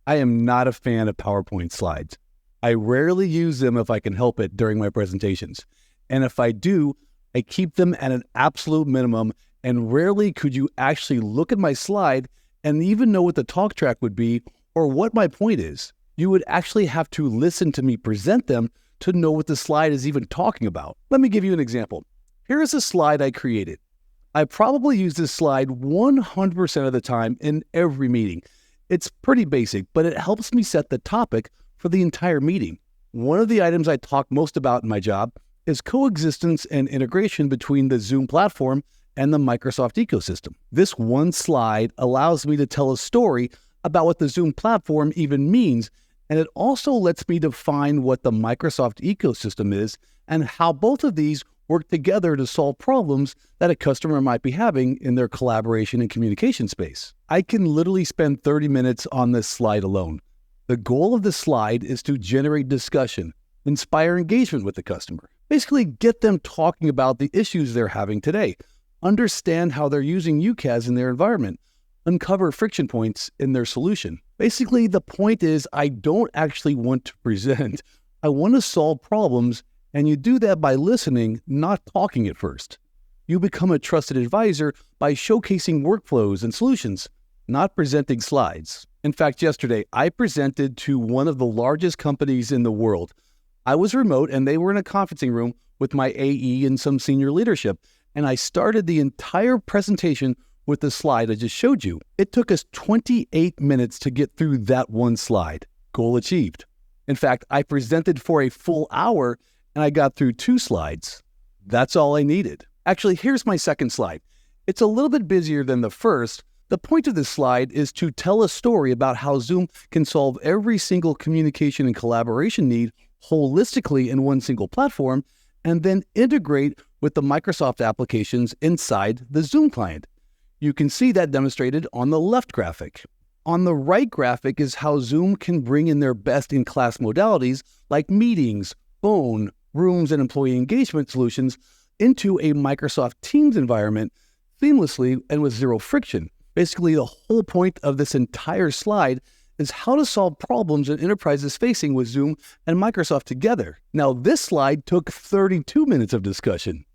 I am not a fan of PowerPoint slides. I rarely use them if I can help it during my presentations. And if I do, I keep them at an absolute minimum, and rarely could you actually look at my slide and even know what the talk track would be or what my point is. You would actually have to listen to me present them to know what the slide is even talking about. Let me give you an example. Here is a slide I created. I probably use this slide 100% of the time in every meeting. It's pretty basic, but it helps me set the topic for the entire meeting. One of the items I talk most about in my job is coexistence and integration between the Zoom platform and the Microsoft ecosystem. This one slide allows me to tell a story about what the Zoom platform even means, and it also lets me define what the Microsoft ecosystem is and how both of these work together to solve problems that a customer might be having in their collaboration and communication space. I can literally spend 30 minutes on this slide alone. The goal of the slide is to generate discussion, inspire engagement with the customer, basically get them talking about the issues they're having today, understand how they're using UCaaS in their environment, uncover friction points in their solution. Basically, the point is I don't actually want to present. I want to solve problems, and you do that by listening, not talking at first. You become a trusted advisor by showcasing workflows and solutions, not presenting slides. In fact, yesterday, I presented to one of the largest companies in the world. I was remote, and they were in a conferencing room with my AE and some senior leadership, and I started the entire presentation with the slide I just showed you. It took us 28 minutes to get through that one slide. Goal achieved. In fact, I presented for a full hour, and I got through 2 slides. That's all I needed. Actually, here's my second slide. It's a little bit busier than the first. The point of this slide is to tell a story about how Zoom can solve every single communication and collaboration need holistically in one single platform, and then integrate with the Microsoft applications inside the Zoom client. You can see that demonstrated on the left graphic. On the right graphic is how Zoom can bring in their best-in-class modalities like meetings, phone, rooms, and employee engagement solutions into a Microsoft Teams environment seamlessly and with zero friction. Basically, the whole point of this entire slide is how to solve problems that enterprises facing with Zoom and Microsoft together. Now, this slide took 32 minutes of discussion.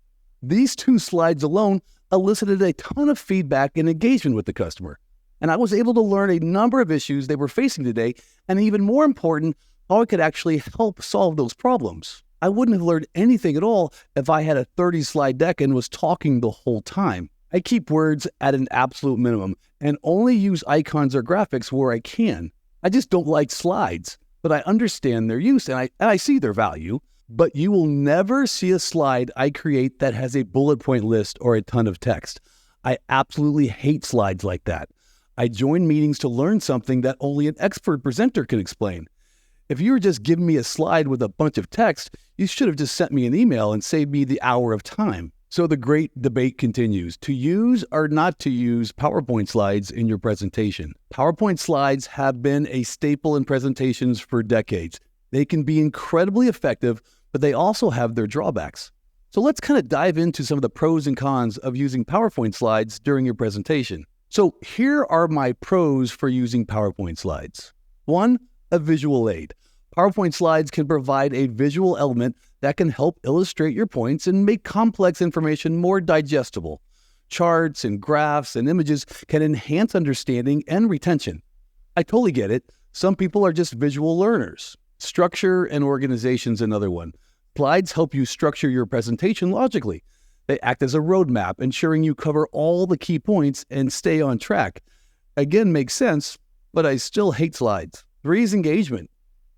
These 2 slides alone elicited a ton of feedback and engagement with the customer, and I was able to learn a number of issues they were facing today, and even more important, how I could actually help solve those problems. I wouldn't have learned anything at all if I had a 30-slide deck and was talking the whole time. I keep words at an absolute minimum and only use icons or graphics where I can. I just don't like slides, but I understand their use and I see their value. But you will never see a slide I create that has a bullet point list or a ton of text. I absolutely hate slides like that. I join meetings to learn something that only an expert presenter can explain. If you were just giving me a slide with a bunch of text, you should have just sent me an email and saved me the hour of time. So the great debate continues, to use or not to use PowerPoint slides in your presentation. PowerPoint slides have been a staple in presentations for decades. They can be incredibly effective, but they also have their drawbacks. So let's kind of dive into some of the pros and cons of using PowerPoint slides during your presentation. So here are my pros for using PowerPoint slides. 1, a visual aid. PowerPoint slides can provide a visual element that can help illustrate your points and make complex information more digestible. Charts and graphs and images can enhance understanding and retention. I totally get it. Some people are just visual learners. Structure and organization is another one. Slides help you structure your presentation logically. They act as a roadmap, ensuring you cover all the key points and stay on track. Again, makes sense, but I still hate slides. 3 is engagement.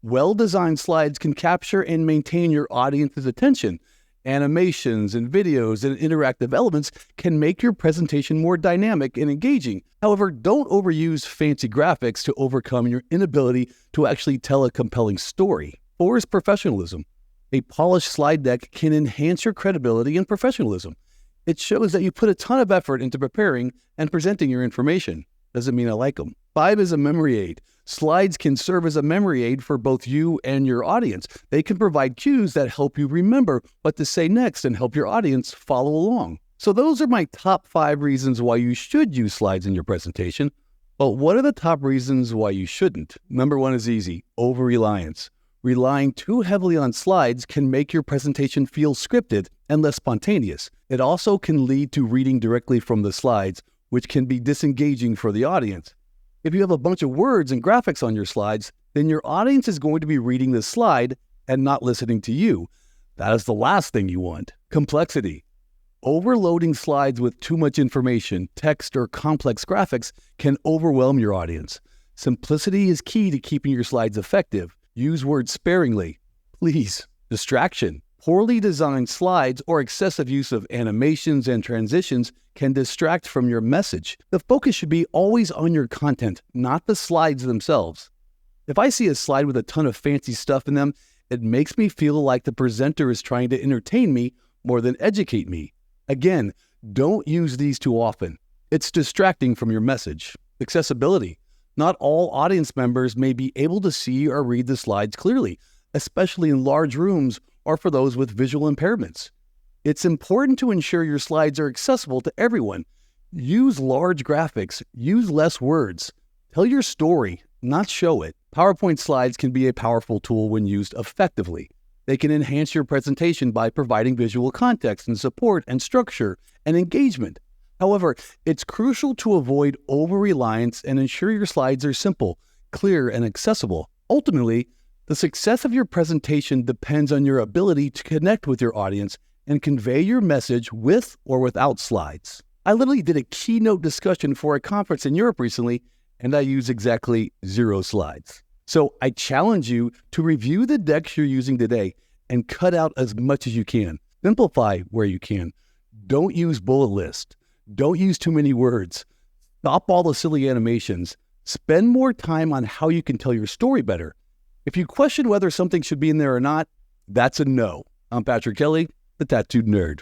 Well-designed slides can capture and maintain your audience's attention. Animations and videos and interactive elements can make your presentation more dynamic and engaging. However, don't overuse fancy graphics to overcome your inability to actually tell a compelling story. 4 is professionalism. A polished slide deck can enhance your credibility and professionalism. It shows that you put a ton of effort into preparing and presenting your information. Doesn't mean I like them. 5 is a memory aid. Slides can serve as a memory aid for both you and your audience. They can provide cues that help you remember what to say next and help your audience follow along. So those are my top 5 reasons why you should use slides in your presentation. But what are the top reasons why you shouldn't? Number one is easy: over-reliance. Relying too heavily on slides can make your presentation feel scripted and less spontaneous. It also can lead to reading directly from the slides, which can be disengaging for the audience. If you have a bunch of words and graphics on your slides, then your audience is going to be reading the slide and not listening to you. That is the last thing you want. Complexity. Overloading slides with too much information, text, or complex graphics can overwhelm your audience. Simplicity is key to keeping your slides effective. Use words sparingly. Please. Distraction. Poorly designed slides or excessive use of animations and transitions can distract from your message. The focus should be always on your content, not the slides themselves. If I see a slide with a ton of fancy stuff in them, it makes me feel like the presenter is trying to entertain me more than educate me. Again, don't use these too often. It's distracting from your message. Accessibility. Not all audience members may be able to see or read the slides clearly, especially in large rooms or for those with visual impairments. It's important to ensure your slides are accessible to everyone. Use large graphics. Use less words. Tell your story, not show it. PowerPoint slides can be a powerful tool when used effectively. They can enhance your presentation by providing visual context and support and structure and engagement. However, it's crucial to avoid over-reliance and ensure your slides are simple, clear, and accessible. Ultimately, the success of your presentation depends on your ability to connect with your audience and convey your message with or without slides. I literally did a keynote discussion for a conference in Europe recently, and I used exactly 0 slides. So I challenge you to review the decks you're using today and cut out as much as you can. Simplify where you can. Don't use bullet lists. Don't use too many words. Stop all the silly animations. Spend more time on how you can tell your story better. If you question whether something should be in there or not, that's a no. I'm Patrick Kelly, the Tattooed Nerd.